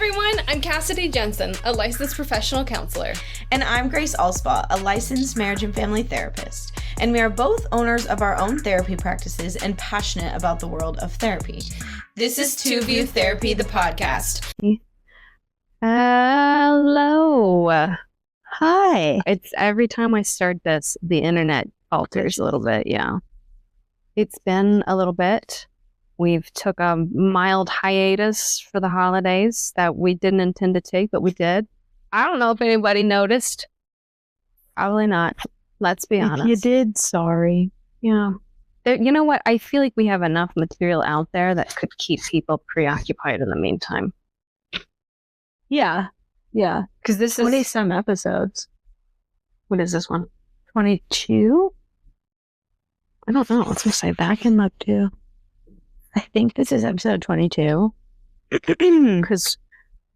everyone, I'm Cassidy Jensen, a licensed professional counselor. And I'm Grace Allspaw, a licensed marriage and family therapist. And we are both owners of our own therapy practices and passionate about the world of therapy. This is Two View Therapy, the podcast. Hello. Hi. It's every time I start this, the internet alters a little bit. Yeah. It's been a little bit. We've took a mild hiatus for the holidays that we didn't intend to take, but we did. I don't know if anybody noticed. Probably not. Let's be honest. If you did, sorry. Yeah. You know what? I feel like we have enough material out there that could keep people preoccupied in the meantime. Yeah. Yeah. Because this is 20-some episodes. What is this one? 22? I don't know. Let's just say I can look too. I think this is episode 22. Because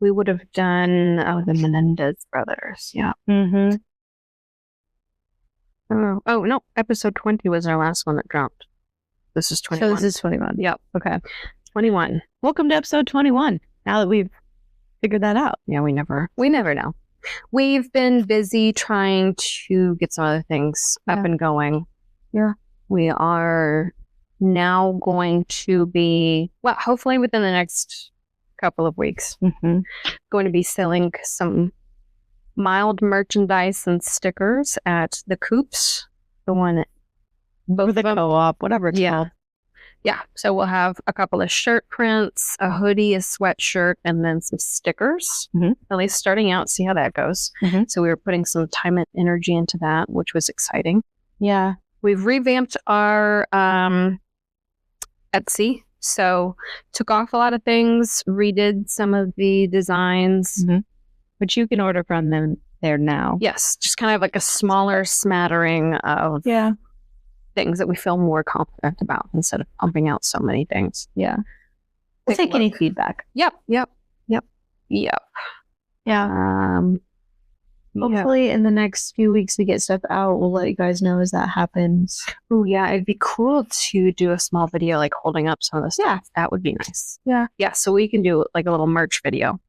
we would have done the Menendez brothers. Yeah. Mm-hmm. Oh, no. Episode 20 was our last one that dropped. This is 21. So this is 21. Yep. Okay. 21. Welcome to episode 21. Now that we've figured that out. Yeah, we never know. We've been busy trying to get some other things up and going. Yeah. We are now going to be, well, hopefully within the next couple of weeks, going to be selling some mild merchandise and stickers at the Coops, the one, both of them. Co-op, whatever it's called. Yeah, so we'll have a couple of shirt prints, a hoodie, a sweatshirt, and then some stickers. At least starting out, see how that goes. So we were putting some time and energy into that, which was exciting. Yeah. We've revamped our Etsy. So took off a lot of things, redid some of the designs. But you can order from them there now. Yes, just kind of like a smaller smattering of things that we feel more confident about instead of pumping out so many things. Yeah. We'll take any feedback. Yep. Yeah. Hopefully in the next few weeks we get stuff out. We'll let you guys know as that happens. Oh, yeah. It'd be cool to do a small video like holding up some of the stuff. Yeah. That would be nice. Yeah. Yeah. So we can do like a little merch video.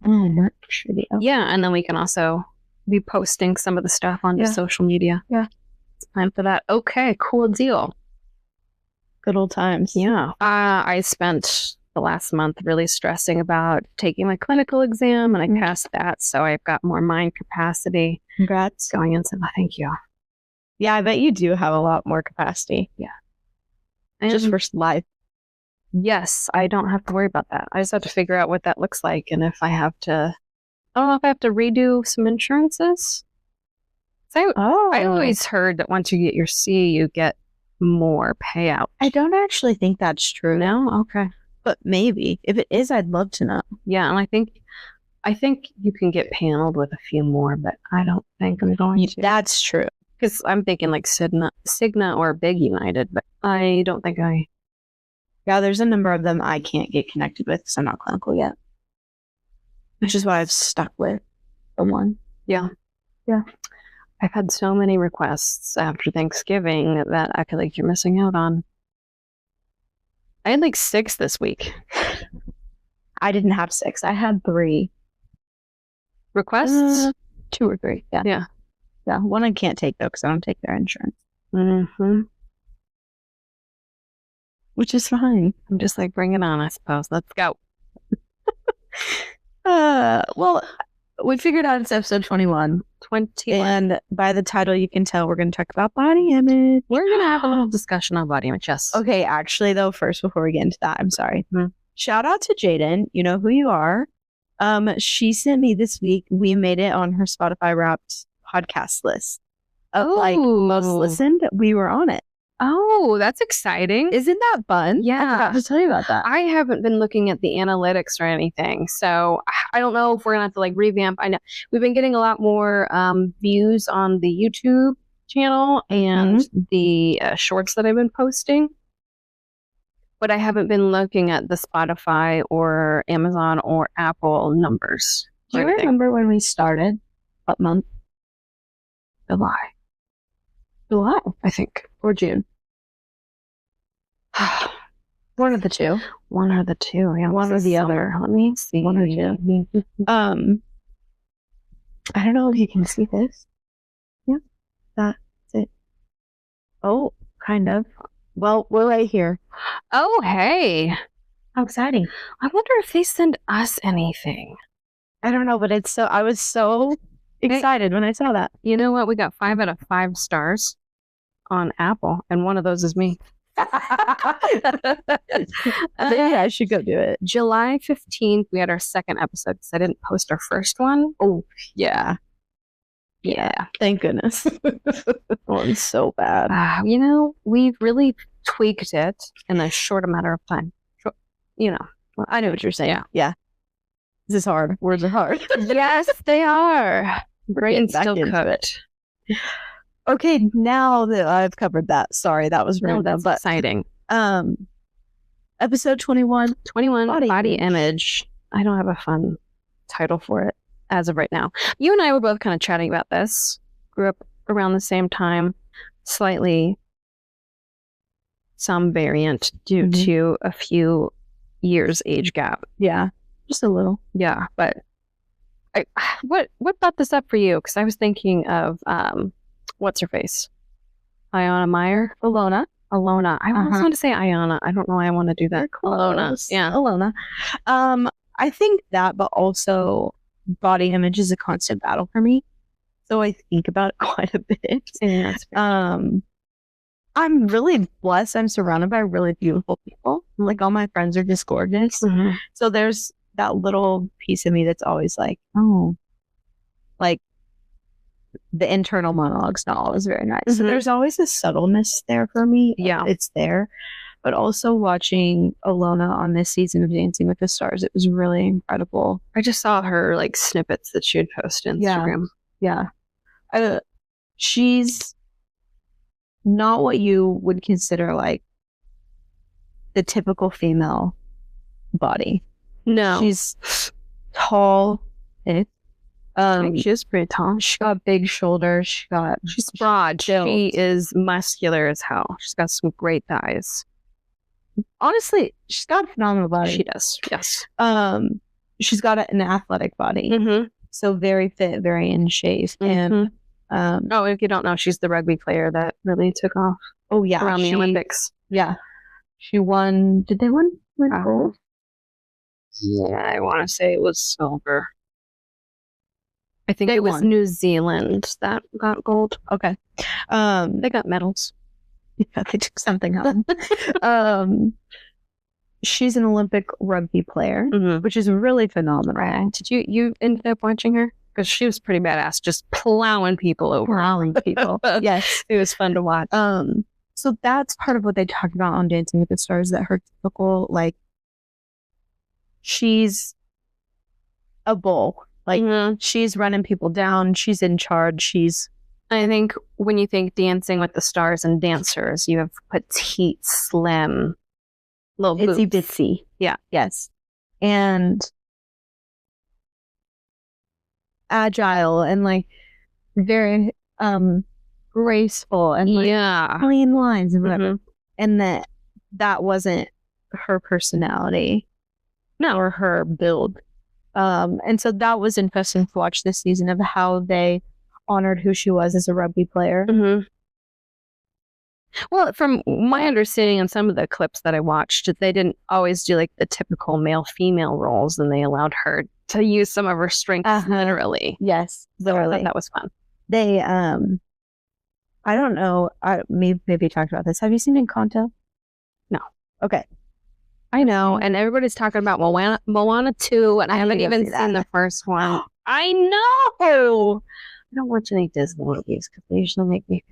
Oh, merch video. Yeah. And then we can also be posting some of the stuff onto social media. Yeah. It's time for that. Okay. Cool deal. Good old times. Yeah. I spent the last month really stressing about taking my clinical exam, and I passed that, so I've got more mind capacity. Congrats. Going into that. Thank you. Yeah, I bet you do have a lot more capacity. Yeah. And just for life. Yes, I don't have to worry about that. I just have to figure out what that looks like, and if I have to, I don't know if I have to redo some insurances. I always heard that once you get your C, you get more payout. I don't actually think that's true. No? Okay. But maybe. If it is, I'd love to know. Yeah, and I think you can get paneled with a few more, but I don't think I'm going to. That's true. Because I'm thinking like Cigna or Big United, but I don't think I... Yeah, there's a number of them I can't get connected with because I'm not clinical yet. Which is why I've stuck with the one. Yeah. Yeah. I've had so many requests after Thanksgiving that I feel like you're missing out on. I had like 6 this week. I didn't have 6. I had 3. Requests? 2 or 3. Yeah. Yeah. Yeah. One I can't take though because I don't take their insurance. Which is fine. I'm just like, bring it on, I suppose. Let's go. Well, we figured out it's episode 21. 21. And by the title, you can tell we're going to talk about body image. We're going to have a little discussion on body image, yes. Okay, actually, though, first, before we get into that, I'm sorry. Shout out to Jaden. You know who you are. She sent me this week. We made it on her Spotify Wrapped podcast list of like most listened. We were on it. Oh, that's exciting. Isn't that fun? Yeah. I forgot to tell you about that. I haven't been looking at the analytics or anything, so I don't know if we're going to have to like revamp. I know we've been getting a lot more views on the YouTube channel and the shorts that I've been posting, but I haven't been looking at the Spotify or Amazon or Apple numbers. Do you remember when we started? What month? July, I think, or June. One of the two. One or the two. Yeah, One or the other. Let me see. One or the other. I don't know if you can see this. Yeah, that's it. Oh, kind of. Well, we're right here. Oh, hey. How exciting. I wonder if they send us anything. I don't know, but I was so excited when I saw that. You know what? We got 5 out of 5 stars on Apple, and one of those is me. Yeah, I should go do it. July 15th, we had our second episode because I didn't post our first one. Oh, yeah. Yeah. Thank goodness. Oh, it's so bad. You know, we've really tweaked it in a short amount of time. You know. Well, I know what you're saying. Yeah. This is hard. Words are hard. Yes, they are. Brain's still cooked. Okay, now that I've covered that, sorry, that was random. That's exciting. Episode 21. 21, Body Image. I don't have a fun title for it as of right now. You and I were both kind of chatting about this. Grew up around the same time, slightly some variant due to a few years age gap. Yeah, just a little. Yeah, but what brought this up for you? Because I was thinking of what's her face? Iona Meyer? Alona. I almost want to say Iona. I don't know why I want to do that. Alona. Yeah. Alona. I think that, but also body image is a constant battle for me. So I think about it quite a bit. Yeah, I'm really blessed. I'm surrounded by really beautiful people. Like, all my friends are just gorgeous. So there's that little piece of me that's always like, oh, like, the internal monologue's not always very nice. So there's always a subtleness there for me. Yeah. It's there. But also watching Alona on this season of Dancing with the Stars, it was really incredible. I just saw her like snippets that she had posted on Instagram. Yeah. She's not what you would consider like the typical female body. No. She's tall. She is pretty tall. She got big shoulders. She's broad. She is muscular as hell. She's got some great thighs. Honestly, she's got a phenomenal body. She does. Yes. She's got an athletic body. So very fit, very in shape. And if you don't know, she's the rugby player that really took off. Oh yeah, around the Olympics. Yeah, she won. Did they win gold? Yeah, I want to say it was silver. I think it was New Zealand that got gold. Okay. They got medals. Yeah, they took something home. She's an Olympic rugby player, which is really phenomenal. Right. Did you ended up watching her? Because she was pretty badass, just plowing people over. Yes. It was fun to watch. So that's part of what they talked about on Dancing with the Stars, that her typical, like, she's a bull. Like, she's running people down. She's in charge. I think when you think Dancing with the Stars and dancers, you have petite, slim, little itsy boots. bitsy. Yeah. Yes. And agile and like very graceful and like clean lines and whatever. And that wasn't her personality. No. Or her build. And so that was interesting to watch this season, of how they honored who she was as a rugby player. Well, from my understanding on some of the clips that I watched, they didn't always do like the typical male-female roles, and they allowed her to use some of her strengths literally. Yes, literally. That was fun. They, I don't know, maybe talked about this. Have you seen Encanto? No. Okay. I know, and everybody's talking about Moana 2, and I haven't even seen the first one. I know! I don't watch any Disney movies because they usually make me...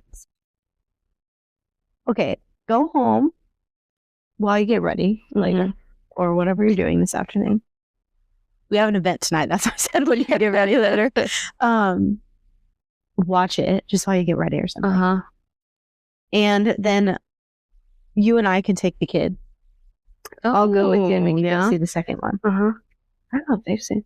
Okay, go home while you get ready, like, or whatever you're doing this afternoon. We have an event tonight. That's what I said, when you get ready later. Watch it just while you get ready or something. And then you and I can take the kid. I'll go with you and we can go see the second one. I don't know if they've seen.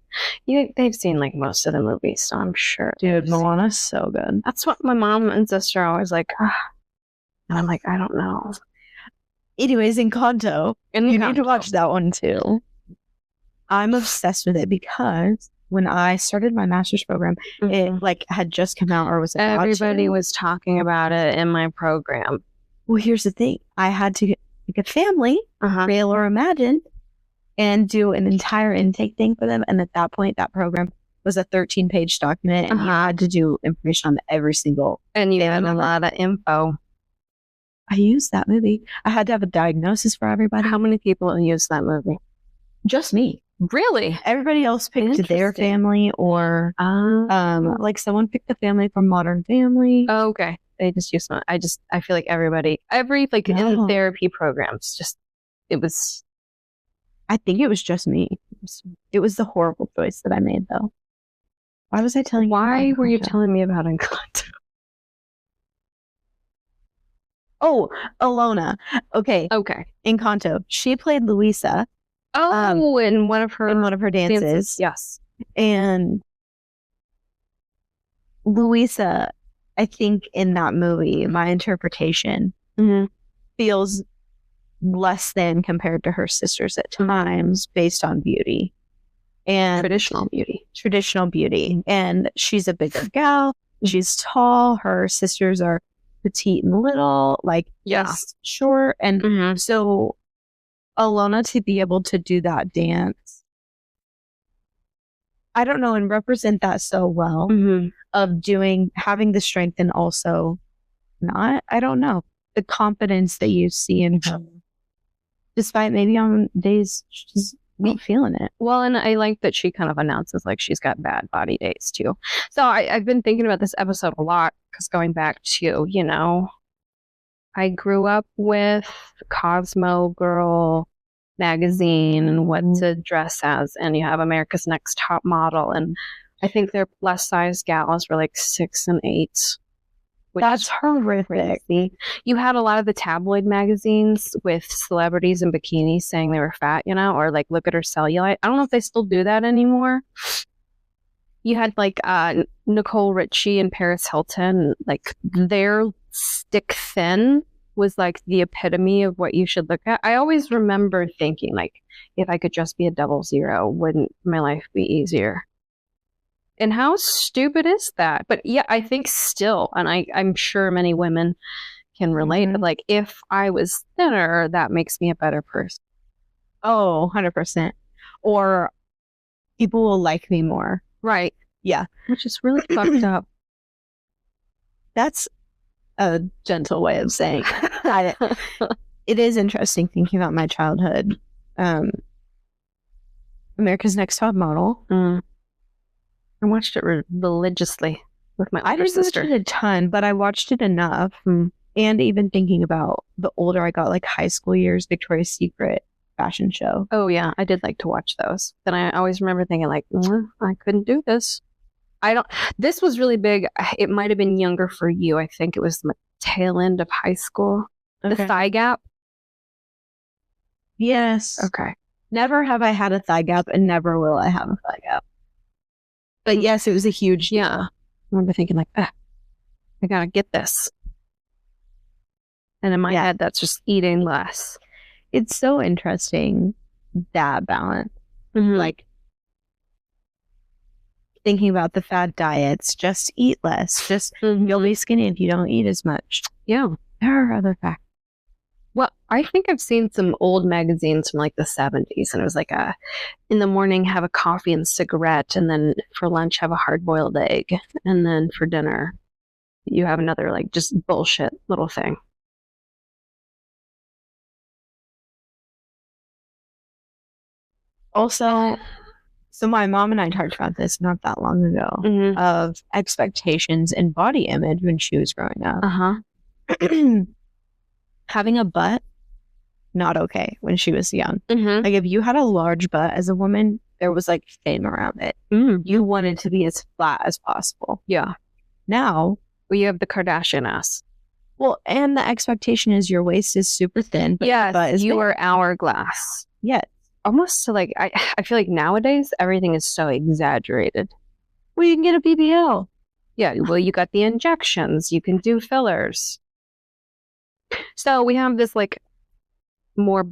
They've seen like most of the movies, so I'm sure. Dude, Moana's so good. That's what my mom and sister are always like. And I'm like, I don't know. Anyways, Encanto. And You need to watch that one too. I'm obsessed with it because when I started my master's program, it like had just come out or was about Everybody to. was talking about it in my program. Well, here's the thing. I had to get a family, real or imagined, and do an entire intake thing for them. And at that point, that program was a 13-page document, and you had to do information on every single. And you had a lot of info. I used that movie. I had to have a diagnosis for everybody. How many people used that movie? Just me. Really? Everybody else picked their Interesting. family, or like someone picked a family from Modern Family. Oh, okay. They just used one. I feel like every in therapy programs, it was. I think it was just me. It was the horrible choice that I made, though. Why was I telling you? Why were you telling me about Encanto? Oh, Alona. Okay. Okay. Encanto. She played Luisa. Oh, in one of her dances. Yes. And Luisa, I think in that movie, my interpretation feels less than compared to her sisters at times based on beauty. And traditional beauty. And she's a bigger gal. She's tall. Her sisters are petite and little, like just short. And so Alona to be able to do that dance, I don't know, and represent that so well of having the strength and also not, I don't know, the confidence that you see in her, despite maybe on days she's not feeling it. Well, and I like that she kind of announces like she's got bad body days too. So I've been thinking about this episode a lot because going back to, I grew up with Cosmo Girl magazine and what to dress as, and you have America's Next Top Model, and I think their plus size gals were like 6 and 8. That's horrific. You had a lot of the tabloid magazines with celebrities in bikinis saying they were fat, or like look at her cellulite. I don't know if they still do that anymore. You had like Nicole Richie and Paris Hilton, like their stick thin was like the epitome of what you should look at. I always remember thinking like, if I could just be a 00, wouldn't my life be easier? And how stupid is that? But yeah, I think still, and I'm sure many women can relate, but like if I was thinner, that makes me a better person. Oh, 100%. Or people will like me more. Right. Yeah. Which is really fucked up. That's a gentle way of saying it. It is interesting thinking about my childhood. America's Next Top Model. I watched it religiously with my older sister. I didn't watch it a ton, but I watched it enough. And even thinking about the older I got, like high school years, Victoria's Secret fashion show. Oh, yeah. I did like to watch those. Then I always remember thinking like, I couldn't do this. This was really big. It might have been younger for you. I think it was the tail end of high school. Okay. The thigh gap. Yes. Okay. Never have I had a thigh gap, and never will I have a thigh gap. But yes, it was a huge deal. Yeah. I remember thinking like, I gotta get this. And in my head, that's just eating less. It's so interesting, that balance. Like, thinking about the fad diets, just eat less. Just you'll be skinny if you don't eat as much. Yeah. There are other factors. Well, I think I've seen some old magazines from like the 70s, and it was like in the morning have a coffee and cigarette, and then for lunch have a hard-boiled egg, and then for dinner you have another like just bullshit little thing. Also, so my mom and I talked about this not that long ago of expectations and body image when she was growing up. Having a butt, not okay when she was young. Like if you had a large butt as a woman, there was like fame around it. You wanted to be as flat as possible. Yeah. Now, you have the Kardashian ass. Well, and the expectation is your waist is super thin. But yes, you are hourglass. Yes. Almost to like, I feel like nowadays everything is so exaggerated. Well, you can get a BBL. Yeah, well, you got the injections. You can do fillers. So we have this like more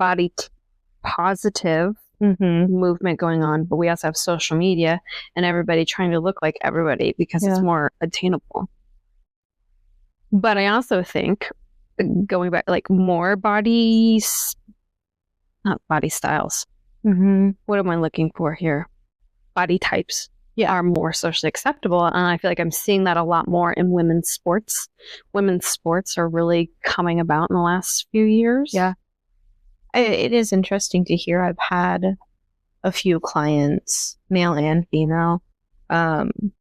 positive movement going on, but we also have social media and everybody trying to look like everybody because it's more attainable. But I also think going back, like more not body styles. What am I looking for here? Body types are more socially acceptable. And I feel like I'm seeing that a lot more in women's sports. Women's sports are really coming about in the last few years. Yeah. It is interesting to hear. I've had a few clients, male and female. On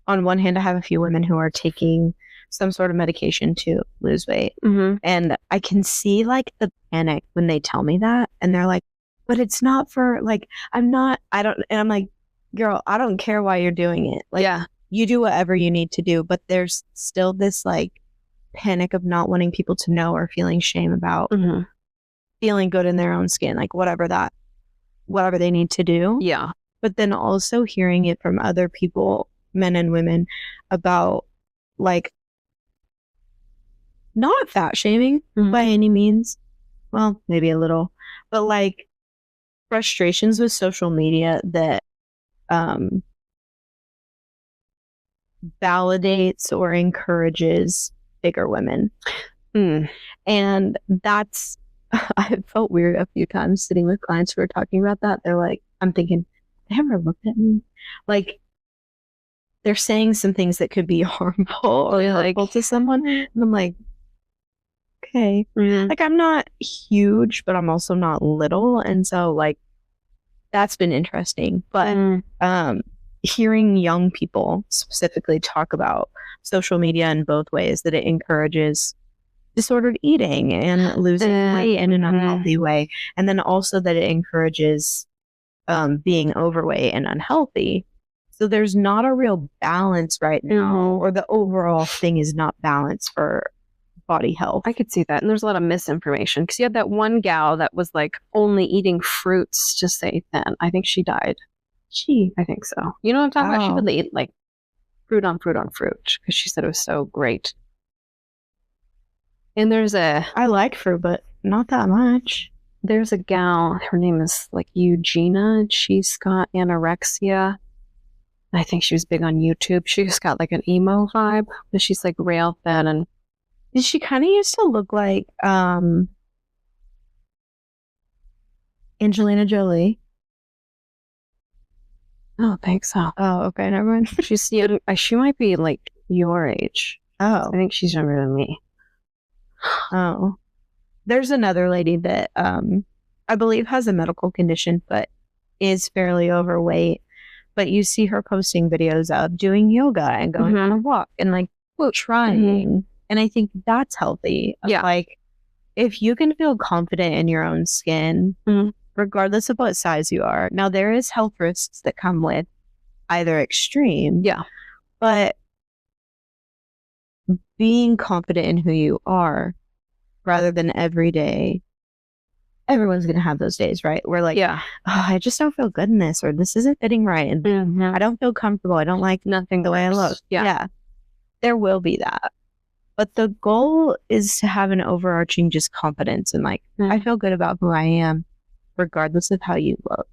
one hand, I have a few women who are taking some sort of medication to lose weight. And I can see like the panic when they tell me that. And they're like, but it's not for like, and I'm like, girl, I don't care why you're doing it. Like, you do whatever you need to do. But there's still this like panic of not wanting people to know or feeling shame about feeling good in their own skin, like whatever they need to do. Yeah. But then also hearing it from other people, men and women, about like not fat shaming by any means. Well, maybe a little, but like frustrations with social media that validates or encourages bigger women. And that's, I felt weird a few times sitting with clients who are talking about that. They're like, I'm thinking, they ever looked at me? Like, they're saying some things that could be harmful or hurtful to someone. And I'm like, okay. Like, I'm not huge, but I'm also not little. And so, like, that's been interesting. But hearing young people specifically talk about social media in both ways, that it encourages disordered eating and losing weight in an unhealthy way. And then also that it encourages being overweight and unhealthy. So there's not a real balance right now, or the overall thing is not balanced for body health. I could see that. And there's a lot of misinformation because you had that one gal that was like only eating fruits to stay thin. I think she died. I think so. You know what I'm talking about? She would eat like fruit on fruit on fruit because she said it was so great. And I like fruit, but not that much. There's a gal, her name is like Eugenia. She's got anorexia. I think she was big on YouTube. She just got like an emo vibe, but she's like rail thin. And she kind of used to look like Angelina Jolie. I don't think so. Oh, okay, never mind. She might be like your age. Oh. I think she's younger than me. Oh. There's another lady that I believe has a medical condition, but is fairly overweight. But you see her posting videos of doing yoga and going on a walk and like trying. And I think that's healthy. Like, if you can feel confident in your own skin, regardless of what size you are. Now, there is health risks that come with either extreme. Yeah. But being confident in who you are rather than every day, everyone's going to have those days, right? Where like, I just don't feel good in this, or this isn't fitting right. And I don't feel comfortable. I don't like nothing the way I look. Yeah. There will be that. But the goal is to have an overarching just confidence and like, I feel good about who I am, regardless of how you look.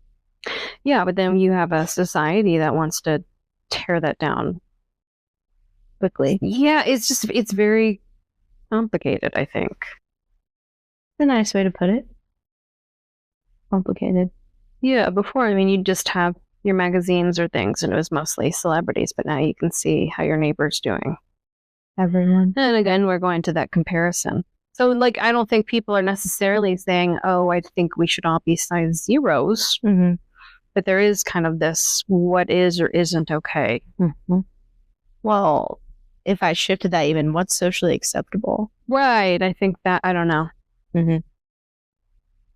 Yeah, but then you have a society that wants to tear that down quickly. Yeah, it's very complicated, I think. It's a nice way to put it. Complicated. Yeah, before, I mean, you'd just have your magazines or things, and it was mostly celebrities, but now you can see how your neighbor's doing. Everyone. And again, we're going to that comparison. So, like, I don't think people are necessarily saying, oh, I think we should all be size zeros. But there is kind of this, what is or isn't okay. Well, if I shifted that even, what's socially acceptable? Right. I think that, I don't know.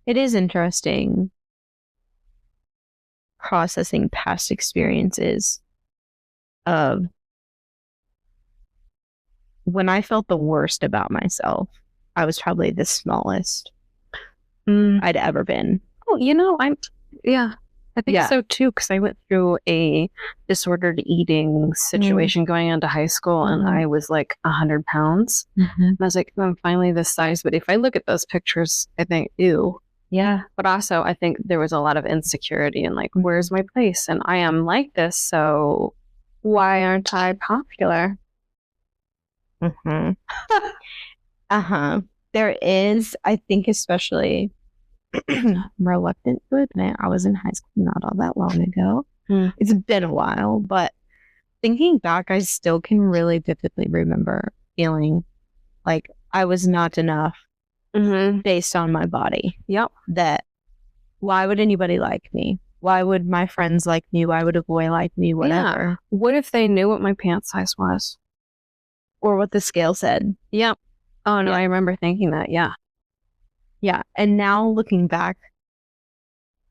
It is interesting processing past experiences of when I felt the worst about myself. I was probably the smallest I'd ever been. Oh, you know, I think Yeah. so too, because I went through a disordered eating situation going into high school, and I was like 100 pounds. And I was like, I'm finally this size. But if I look at those pictures, I think, ew. Yeah. But also, I think there was a lot of insecurity and like, where's my place? And I am like this, so why aren't I popular? There is, I think, especially I'm reluctant to admit I was in high school not all that long ago. It's been a while, but thinking back, I still can really vividly remember feeling like I was not enough based on my body. Yep. That why would anybody like me? Why would my friends like me? Why would a boy like me? Whatever. Yeah. What if they knew what my pant size was? Or what the scale said. Yep. Oh, no, Yeah. I remember thinking that. Yeah. Yeah. And now looking back,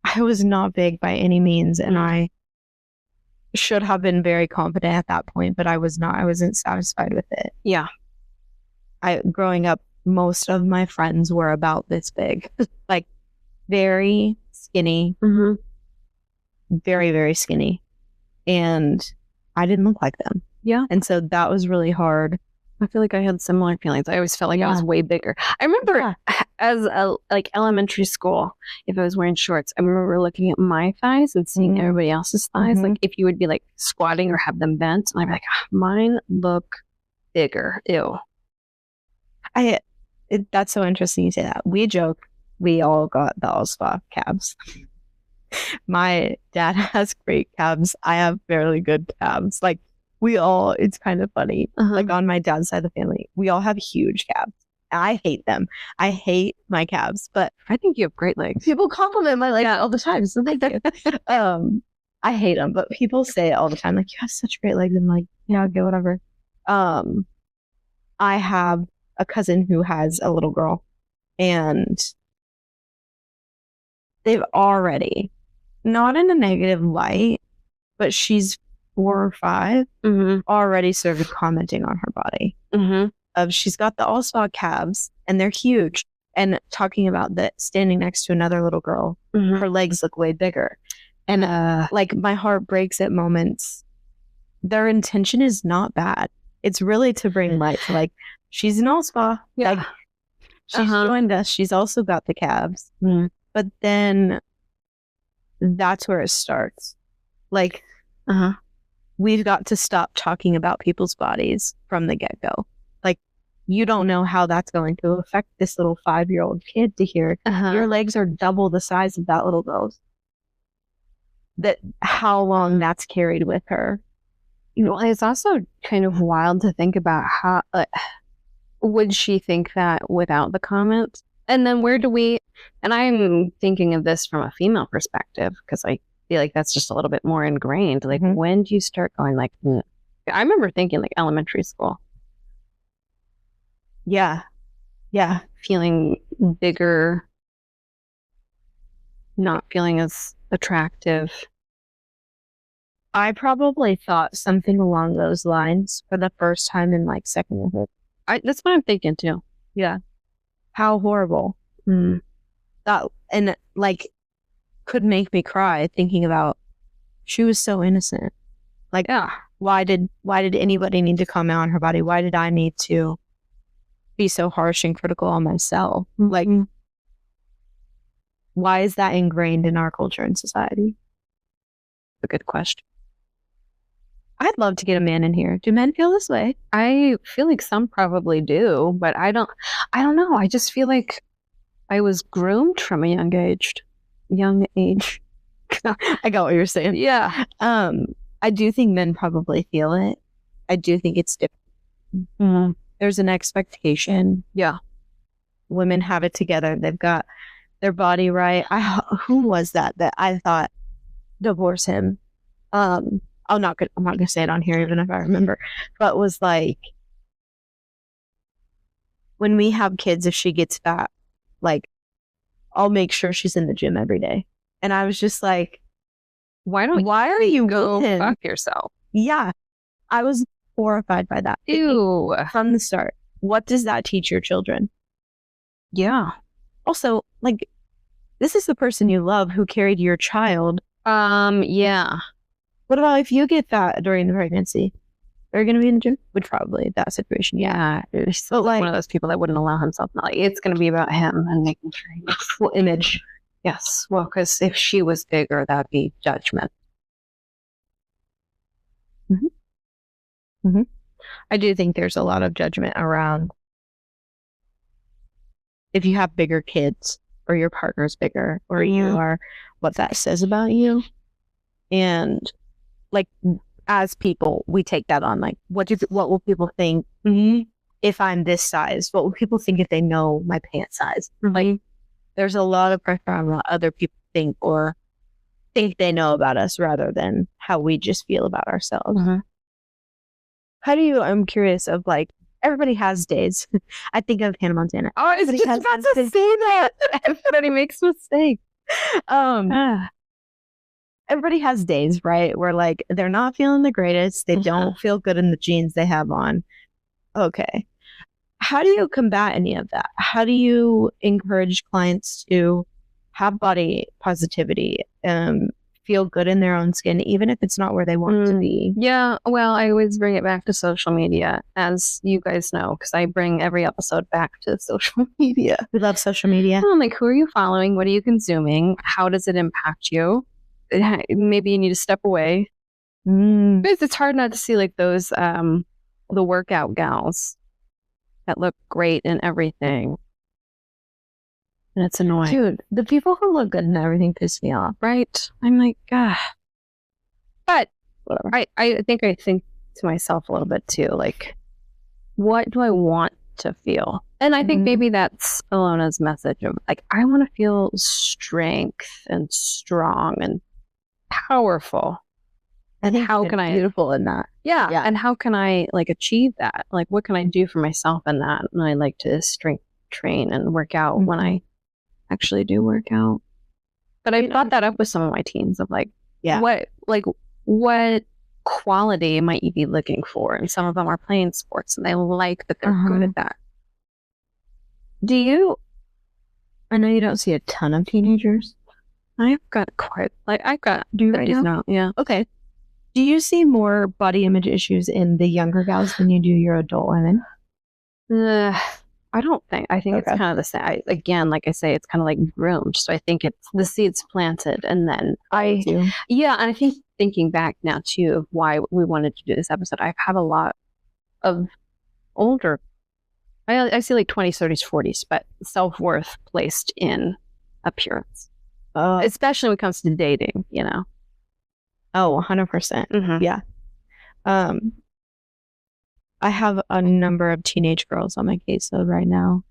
I was not big by any means, and I should have been very confident at that point, but I was not. I wasn't satisfied with it. Yeah. Growing up, most of my friends were about this big, like very skinny, very, very skinny. And I didn't look like them. Yeah. And so that was really hard. I feel like I had similar feelings. I always felt like I was way bigger. I remember as a like elementary school, if I was wearing shorts, I remember looking at my thighs and seeing everybody else's thighs. Like if you would be like squatting or have them bent, and I'd be like, mine look bigger. Ew. That's so interesting you say that. We joke we all got the all spa calves. My dad has great calves. I have fairly good calves. Like it's kind of funny. Like on my dad's side of the family, we all have huge calves. I hate them. I hate my calves, but I think you have great legs. people compliment my legs all the time. So thank you. I hate them, but people say it all the time. Like, you have such great legs. I'm like, yeah, okay, whatever. I have a cousin who has a little girl, and they've already, not in a negative light, but she's 4 or 5, already started commenting on her body. She's got the all spa calves, and they're huge, and talking about that standing next to another little girl, her legs look way bigger. And like my heart breaks at moments. Their intention is not bad. It's really to bring light to like, she's an all spa. Yeah. Like, she's joined us. She's also got the calves. But then that's where it starts. Like, we've got to stop talking about people's bodies from the get-go. Like, you don't know how that's going to affect this little 5-year-old kid to hear your legs are double the size of that little girl's. That how long that's carried with her. You know, it's also kind of wild to think about how would she think that without the comments? And then where do we? And I'm thinking of this from a female perspective, because I feel like that's just a little bit more ingrained. Like, when do you start going like? I remember thinking like elementary school. Yeah, feeling bigger, not feeling as attractive. I probably thought something along those lines for the first time in like second grade. That's what I'm thinking too. Yeah. How horrible. That, and like, could make me cry thinking about, she was so innocent. Like, why did anybody need to comment on her body? Why did I need to be so harsh and critical on myself? Like, why is that ingrained in our culture and society? A good question. I'd love to get a man in here. Do men feel this way? I feel like some probably do, but I don't know. I just feel like I was groomed from a young age. I got what you're saying. Yeah. I do think men probably feel it. I do think it's different. There's an expectation. Yeah. Women have it together. They've got their body right. Who was that I thought, divorce him? I'm not gonna say it on here, even if I remember, but was like, when we have kids, if she gets fat, like, I'll make sure she's in the gym every day. And I was just like, why are you go with him? fuck yourself? Yeah. I was horrified by that. Ew. From the start. What does that teach your children? Yeah. Also, like, this is the person you love who carried your child Yeah. What about if you get that during the pregnancy? Are you going to be in the gym? Would probably that situation. Yeah. He's still like one of those people that wouldn't allow himself. Not like it's going to be about him and making sure he looks full image. Yes. Well, because if she was bigger, that'd be judgment. I do think there's a lot of judgment around if you have bigger kids or your partner's bigger or you are, what that says about you. And like, as people, we take that on. Like, what will people think if I'm this size? What will people think if they know my pant size? Like, there's a lot of pressure on what other people think or think they know about us rather than how we just feel about ourselves. How do you, I'm curious of like, everybody has days. I think of Hannah Montana. Oh, I was just about to say that. Everybody makes mistakes. Everybody has days, right? Where like they're not feeling the greatest. They don't feel good in the jeans they have on. Okay. How do you combat any of that? How do you encourage clients to have body positivity, feel good in their own skin, even if it's not where they want to be? Yeah, well, I always bring it back to social media, as you guys know, because I bring every episode back to social media. We love social media. I'm like, who are you following? What are you consuming? How does it impact you? Maybe you need to step away. Because it's hard not to see like those, the workout gals that look great and everything. And it's annoying. Dude, the people who look good and everything piss me off. Right? I'm like, God. But whatever. I think to myself a little bit too, like, what do I want to feel? And I think maybe that's Alona's message of like, I want to feel strength and strong and powerful. And how can I beautiful in that? Yeah. And how can I like achieve that? Like, what can I do for myself in that? And I like to strength train and work out when I actually do work out. But I brought that up with some of my teens of like, what quality might you be looking for? And some of them are playing sports and they like that they're good at that. Do you, I know you don't see a ton of teenagers. I've got do you right now? Yeah. Okay. Do you see more body image issues in the younger gals than you do your adult women? I don't think. I think it's kind of the same. Again, like I say, it's kind of like groomed. So I think it's the seeds planted, and then and I think thinking back now too of why we wanted to do this episode, I've had a lot of older. I see like 20s, 30s, 40s, but self-worth placed in appearance, especially when it comes to dating. You know. Oh, 100%. Yeah. I have a number of teenage girls on my caseload right now,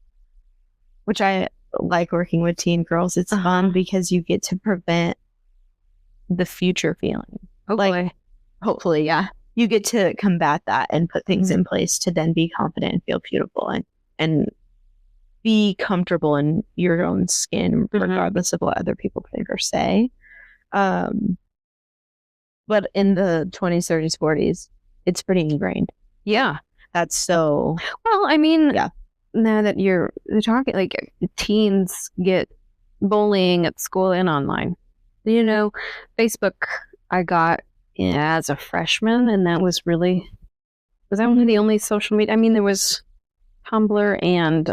which I like working with teen girls. It's fun because you get to prevent the future feeling. Hopefully, yeah. You get to combat that and put things in place to then be confident and feel beautiful and be comfortable in your own skin, regardless of what other people think or say. But in the 20s, 30s, 40s, it's pretty ingrained. Yeah. That's so... Well, I mean, now that you're talking, like, teens get bullying at school and online. You know, Facebook, I got as a freshman, and that was really... Was that one of the only social media? I mean, there was Tumblr and...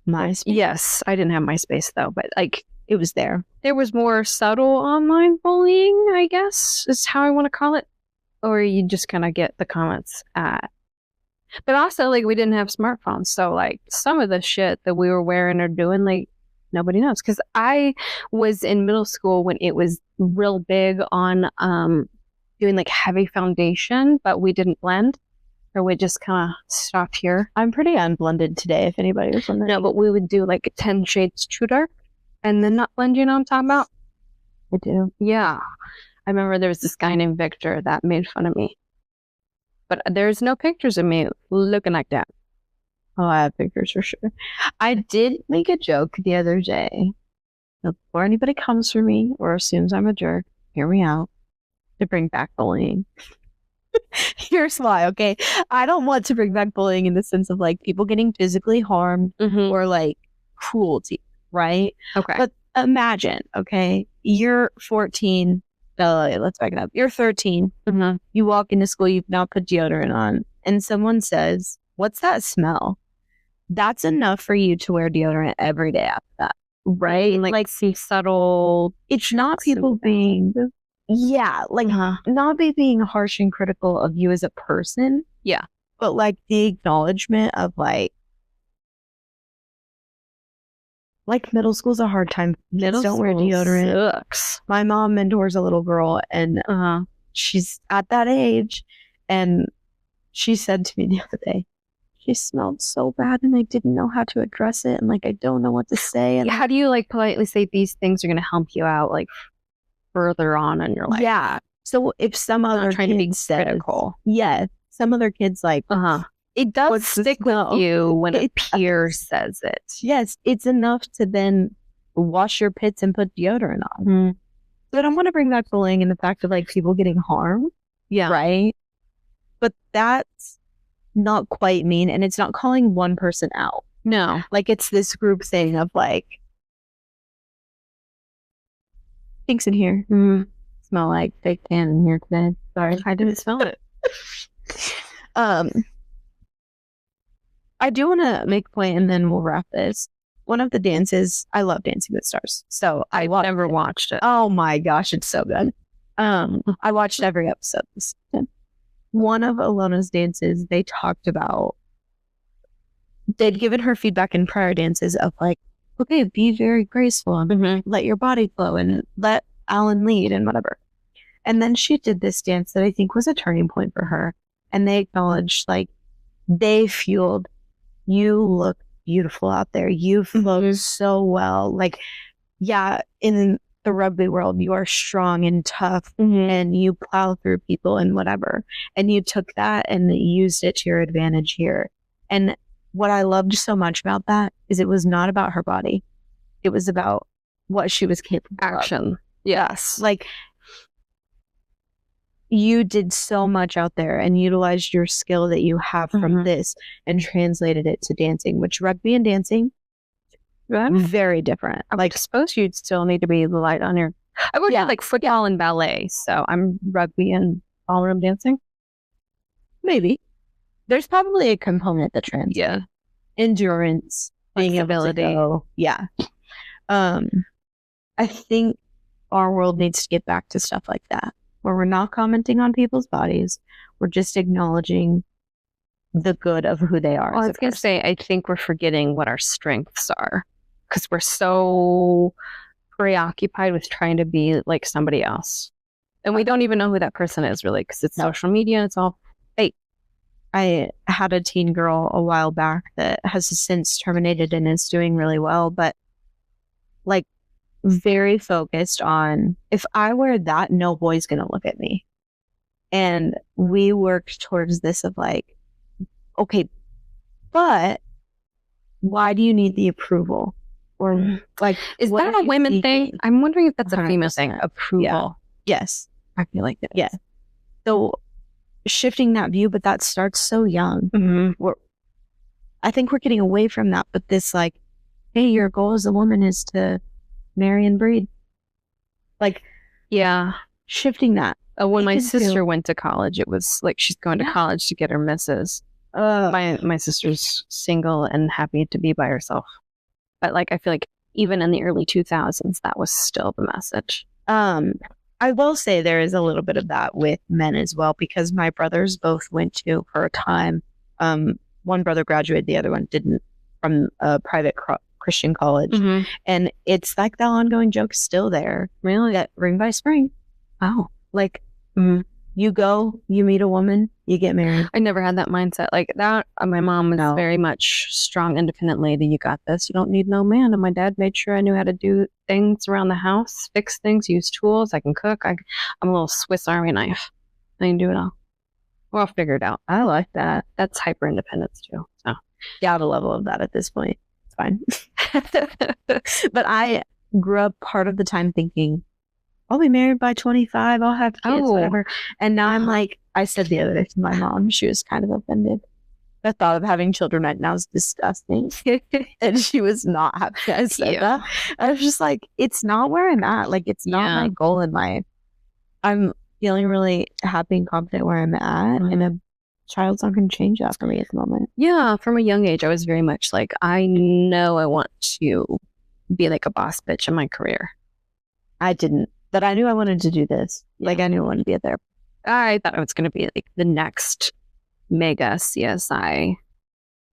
MySpace? Yes, I didn't have MySpace, though, but, like... It was there. There was more subtle online bullying, I guess, is how I want to call it. Or you just kind of get the comments at. But also, like, we didn't have smartphones. So, like, some of the shit that we were wearing or doing, like, nobody knows. Because I was in middle school when it was real big on doing, like, heavy foundation, but we didn't blend. Or we just kind of stopped here. I'm pretty unblended today, if anybody was wondering. No, but we would do, like, 10 shades too dark. And then not blend, you know what I'm talking about? I do. Yeah. I remember there was this guy named Victor that made fun of me. But there's no pictures of me looking like that. Oh, I have pictures for sure. I did make a joke the other day. Before anybody comes for me or assumes I'm a jerk, hear me out, to bring back bullying. Here's why, okay? I don't want to bring back bullying in the sense of, like, people getting physically harmed or, like, cruelty. Right? Okay. But imagine, okay, you're 14. Let's back it up. You're 13. Mhm. You walk into school, you've now put deodorant on, and someone says, "What's that smell?" That's enough for you to wear deodorant every day after that, right? Like some subtle. It's not people being, not being harsh and critical of you as a person. Yeah. But like the acknowledgement of like middle school's a hard time. Kids don't wear deodorant. Sucks. My mom mentors a little girl, and she's at that age, and she said to me the other day, she smelled so bad and I didn't know how to address it, and like I don't know what to say. And How do you like politely say these things are going to help you out like further on in your life? yeah. So if some Not other trying to be kid says, critical. yeah, some other kids like, It does What's the stick with smell? you when a It peer says it. yes, it's enough to then wash your pits and put deodorant on. So I don't want to bring back bullying and the fact of like people getting harmed, Yeah. right? But that's not quite mean, and it's not calling one person out. No. Like it's this group thing of like, stinks in here. Smell like fake tan in here today. Sorry, I didn't smell it. I do want to make a point, and then we'll wrap this. One of the dances, I love Dancing with Stars, so I never watched it. Oh my gosh, it's so good. I watched every episode this season. One of Alona's dances, they talked about, they'd given her feedback in prior dances of like, okay, be very graceful and let your body flow and let Alan lead and whatever. And then she did this dance that I think was a turning point for her. And they acknowledged, like, they fueled, you look beautiful out there. You flow so well. Like, yeah, in the rugby world, you are strong and tough and you plow through people and whatever. And you took that and used it to your advantage here. And what I loved so much about that is it was not about her body. It was about what she was capable of. Action. Yes. Like, you did so much out there and utilized your skill that you have from this and translated it to dancing, which rugby and dancing, very different. Like, I suppose you'd still need to be light on your. I worked with like football and ballet, so I'm rugby and ballroom dancing. Maybe there's probably a component that translates. Yeah, endurance, being able to go. Yeah, I think our world needs to get back to stuff like that, where we're not commenting on people's bodies, we're just acknowledging the good of who they are. Well, I was going to say, I think we're forgetting what our strengths are because we're so preoccupied with trying to be like somebody else. And we don't even know who that person is really because it's social media and it's all fake. I had a teen girl a while back that has since terminated and is doing really well, but like very focused on, if I wear that, no boy's going to look at me. And we worked towards this of like, okay, but why do you need the approval? Or like, is that a women thing? I'm wondering if that's a female thing. Approval. Yeah. Yes. I feel like it. Yeah. So shifting that view, but that starts so young. I think we're getting away from that, but this like, hey, your goal as a woman is to marry and breed. Like, yeah, shifting that. When my sister went to college, it was like she's going to college to get her missus. My sister's single and happy to be by herself. But like, I feel like even in the early 2000s, that was still the message. I will say there is a little bit of that with men as well, because my brothers both went to, for a time, one brother graduated, the other one didn't, from a private Christian college. And it's like the ongoing joke still there. Really? That ring by spring. Oh. Like, you go, you meet a woman, you get married. I never had that mindset like that. My mom was very much strong, independent lady. You got this. You don't need no man. And my dad made sure I knew how to do things around the house, fix things, use tools. I can cook. I'm a little Swiss Army knife. I can do it all. Well, I'll figure it out. I like that. That's hyper independence too. So yeah, the level of that at this point. It's fine. But I grew up part of the time thinking, I'll be married by 25. I'll have kids, whatever. And now I'm like, I said the other day to my mom, she was kind of offended. the thought of having children right now is disgusting. And she was not happy I said that. I was just like, it's not where I'm at. Like, it's not my goal in life. I'm feeling really happy and confident where I'm at. And a child's not going to change that for me at the moment. Yeah. From a young age, I was very much like, I know I want to be like a boss bitch in my career. I didn't. But I knew I wanted to do this. Like, I knew I wanted to be a therapist. I thought I was going to be like the next mega CSI.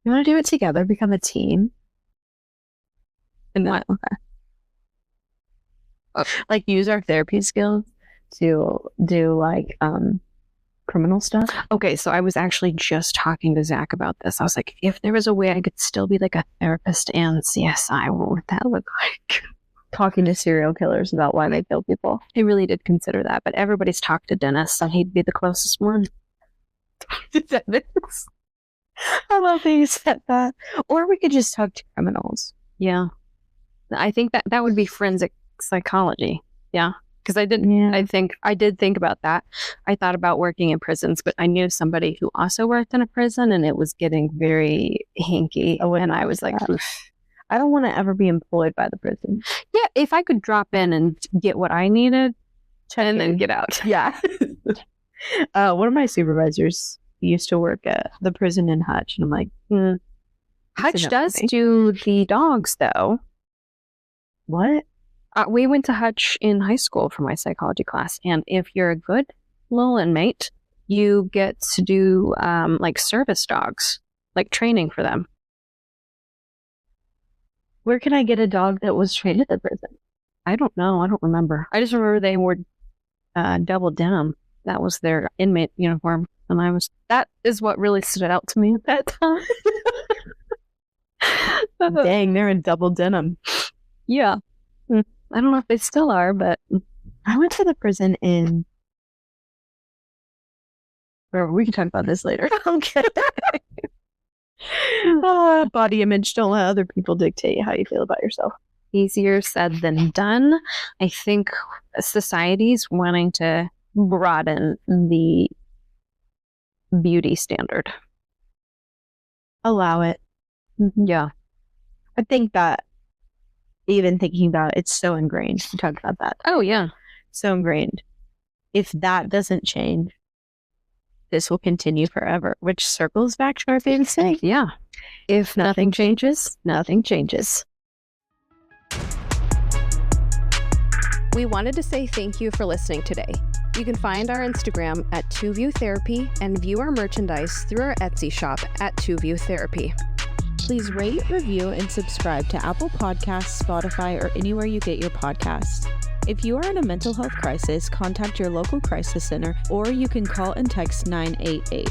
You want to do it together, become a team? And then, like, use our therapy skills to do like criminal stuff. Okay, so I was actually just talking to Zach about this. I was like, if there was a way I could still be like a therapist and CSI, what would that look like? Talking to serial killers about why they kill people. I really did consider that, but everybody's talked to Dennis, and he'd be the closest one. Dennis. I love that you said that. Or we could just talk to criminals. Yeah. I think that would be forensic psychology. Yeah. Because I did think about that. I thought about working in prisons, but I knew somebody who also worked in a prison, and it was getting very hinky. And I was like, I don't want to ever be employed by the prison. Yeah, if I could drop in and get what I needed, and then get out. Yeah. One of my supervisors used to work at the prison in Hutch, and I'm like, Hutch does do the dogs, though. What? We went to Hutch in high school for my psychology class, and if you're a good little inmate, you get to do like service dogs, like training for them. Where can I get a dog that was trained at the prison? I don't know. I don't remember. I just remember they wore double denim. That was their inmate uniform. And that is what really stood out to me at that time. Dang, they're in double denim. Yeah. I don't know if they still are, but I went to the prison in... We can talk about this later. Okay. Body image. Don't let other people dictate how you feel about yourself. Easier said than done. I think society's wanting to broaden the beauty standard. Allow it. Yeah. I think that even thinking about it, it's so ingrained. We talked about that. Oh, yeah. So ingrained. If that doesn't change, this will continue forever, which circles back to our famous saying. Yeah. If nothing changes, nothing changes. We wanted to say thank you for listening today. You can find our Instagram at 2View Therapy and view our merchandise through our Etsy shop at 2View Therapy. Please rate, review, and subscribe to Apple Podcasts, Spotify, or anywhere you get your podcasts. If you are in a mental health crisis, contact your local crisis center, or you can call and text 988.